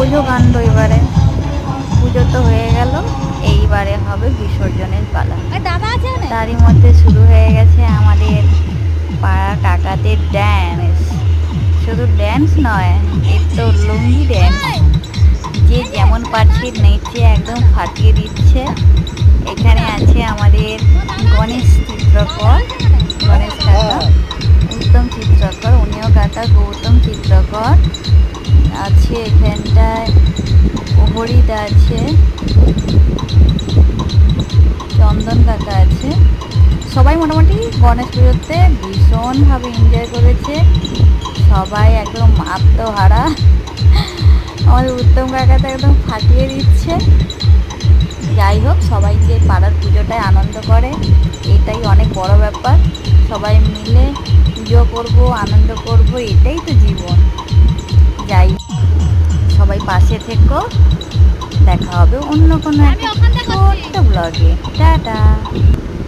বোঝো কাণ্ড। এবারে পুজো তো হয়ে গেল, এইবারে হবে বিসর্জনের পালা। তারই মধ্যে শুরু হয়ে গেছে আমাদের পাড়া কাকাদের ড্যান্স। শুধু ড্যান্স নয়, এর তো লুঙ্গি ড্যান্স। যে যেমন পারছে নেচে একদম ফাটিয়ে দিচ্ছে। এখানে আছে আমাদের গণেশ চিত্রকর, গণেশ কাকা, উত্তম চিত্রকর, উনিও কাকা, গৌতম চিত্রকর আছে এখানটায়, হরিদা আছে, চন্দন কাকা আছে। সবাই মোটামুটি গণেশ পুজোতে ভীষণভাবে এনজয় করেছে। সবাই একদম আত্মহারা। আমাদের উত্তম কাকা তো একদম ফাটিয়ে দিচ্ছে। যাই হোক, সবাই যে পাড়ার পুজোটায় আনন্দ করে, এটাই অনেক বড় ব্যাপার। সবাই মিলে পুজো করব, আনন্দ করব, এটাই তো জীবন। যাই, সবাই পাশে থেকো। দেখা হবে অন্য কোনো একটা ছোট্ট ব্লগে। টাটা।